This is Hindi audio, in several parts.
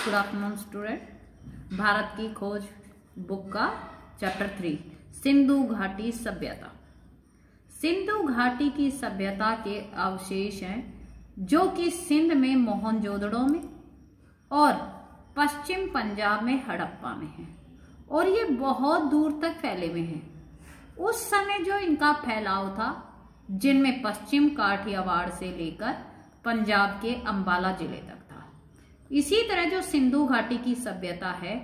Good afternoon student. भारत की खोज बुक का चैप्टर 3 सिंधु घाटी सभ्यता। सिंधु घाटी की सभ्यता के अवशेष हैं जो कि सिंध में मोहनजोदड़ो में और पश्चिम पंजाब में हड़प्पा में हैं और ये बहुत दूर तक फैले हुए हैं। उस समय जो इनका फैलाव था, जिनमें पश्चिम काठियावाड़ से लेकर पंजाब के अंबाला जिले तक था। इसी तरह जो सिंधु घाटी की सभ्यता है,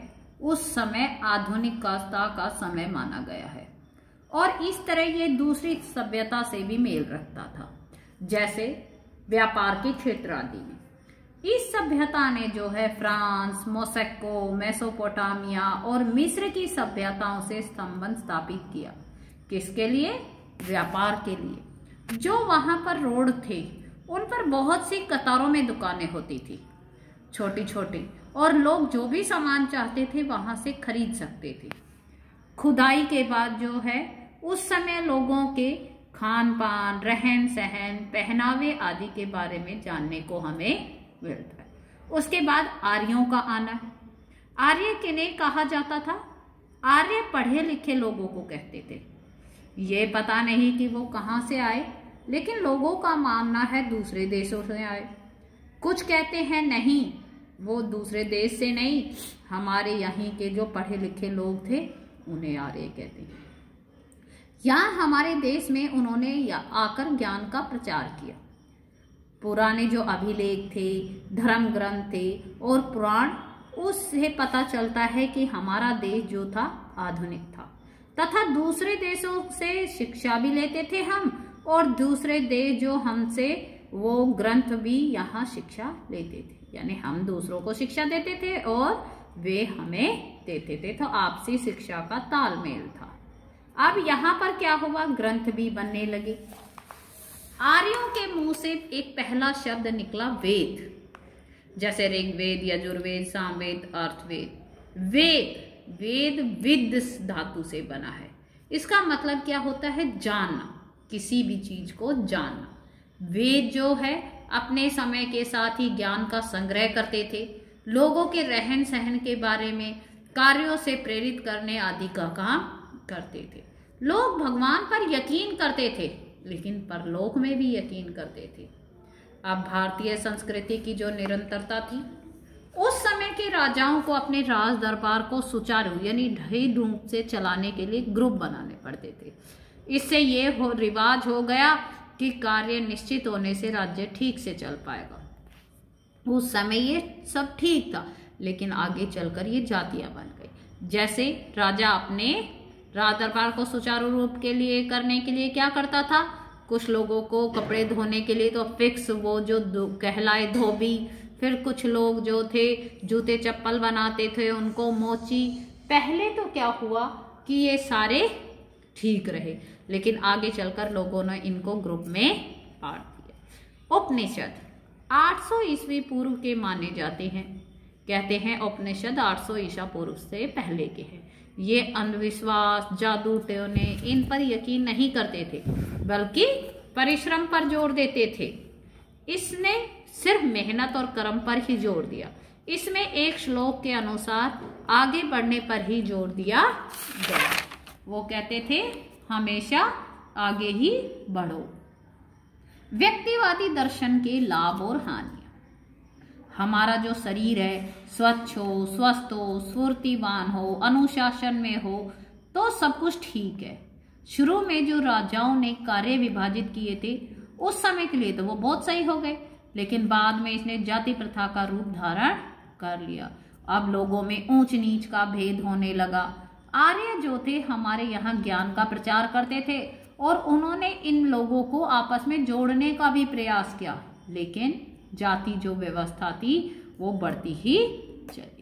उस समय आधुनिकता का समय माना गया है और इस तरह ये दूसरी सभ्यता से भी मेल रखता था, जैसे व्यापार के क्षेत्र आदि में। इस सभ्यता ने जो है फ्रांस, मोसक्को, मेसोपोटामिया और मिस्र की सभ्यताओं से संबंध स्थापित किया। किसके लिए? व्यापार के लिए। जो वहां पर रोड थे, उन पर बहुत सी कतारों में दुकानें होती थी, छोटी छोटी, और लोग जो भी सामान चाहते थे वहां से खरीद सकते थे। खुदाई के बाद जो है, उस समय लोगों के खान पान, रहन सहन, पहनावे आदि के बारे में जानने को हमें मिलता है। उसके बाद आर्यों का आना। आर्य किन्हें कहा जाता था? आर्य पढ़े लिखे लोगों को कहते थे। ये पता नहीं कि वो कहाँ से आए, लेकिन लोगों का मानना है दूसरे देशों से आए। कुछ कहते हैं नहीं, वो दूसरे देश से नहीं, हमारे यहीं के जो पढ़े लिखे लोग थे उन्हें आर्य कहते हैं। यहाँ हमारे देश में उन्होंने आकर ज्ञान का प्रचार किया। पुराने जो अभिलेख थे, धर्म ग्रंथ थे और पुराण, उससे पता चलता है कि हमारा देश जो था आधुनिक था, तथा दूसरे देशों से शिक्षा भी लेते थे हम, और दूसरे देश जो हमसे वो ग्रंथ भी यहाँ शिक्षा लेते थे। यानी हम दूसरों को शिक्षा देते थे और वे हमें देते थे, तो आपसी शिक्षा का तालमेल था। अब यहाँ पर क्या हुआ? ग्रंथ भी बनने लगे। आर्यों के मुंह से एक पहला शब्द निकला वेद, जैसे ऋग्वेद, यजुर्वेद, सामवेद, अर्थवेद। वेद विद धातु से बना है। इसका मतलब क्या होता है? जानना, किसी भी चीज को जानना। वेद जो है अपने समय के साथ ही ज्ञान का संग्रह करते थे, लोगों के रहन सहन के बारे में, कार्यों से प्रेरित करने आदि का काम करते थे। लोग भगवान पर यकीन करते थे, लेकिन परलोक में भी यकीन करते थे। अब भारतीय संस्कृति की जो निरंतरता थी, उस समय के राजाओं को अपने राज दरबार को सुचारू यानी ढील रूप से चलाने के लिए ग्रुप बनाने पड़ते थे। इससे ये रिवाज हो गया कि कार्य निश्चित होने से राज्य ठीक से चल पाएगा। उस समय ये सब ठीक था, लेकिन आगे चलकर ये जातियां बन गई। जैसे राजा अपने राज दरबार को सुचारू रूप के लिए करने के लिए क्या करता था? कुछ लोगों को कपड़े धोने के लिए तो फिक्स वो जो कहलाए धोबी, फिर कुछ लोग जो थे जूते चप्पल बनाते थे, उनको मोची। पहले तो क्या हुआ कि ये सारे ठीक रहे, लेकिन आगे चलकर लोगों ने इनको ग्रुप में बांट दिया। उपनिषद 800 ईस्वी पूर्व के माने जाते हैं। कहते हैं उपनिषद 800 ईसा पूर्व से पहले के हैं। ये अंधविश्वास, जादू टोने, इन पर यकीन नहीं करते थे, बल्कि परिश्रम पर जोर देते थे। इसने सिर्फ मेहनत और कर्म पर ही जोर दिया। इसमें एक श्लोक के अनुसार आगे बढ़ने पर ही जोर दिया गया। वो कहते थे हमेशा आगे ही बढ़ो। व्यक्तिवादी दर्शन के लाभ और हानि। हमारा जो शरीर है स्वच्छ हो, स्वस्थ हो, स्फूर्तिवान हो, अनुशासन में हो, तो सब कुछ ठीक है। शुरू में जो राजाओं ने कार्य विभाजित किए थे, उस समय के लिए तो वो बहुत सही हो गए, लेकिन बाद में इसने जाति प्रथा का रूप धारण कर लिया। अब लोगों में ऊंच नीच का भेद होने लगा। आर्य जो थे हमारे यहाँ ज्ञान का प्रचार करते थे और उन्होंने इन लोगों को आपस में जोड़ने का भी प्रयास किया, लेकिन जाति जो व्यवस्था थी वो बढ़ती ही चली।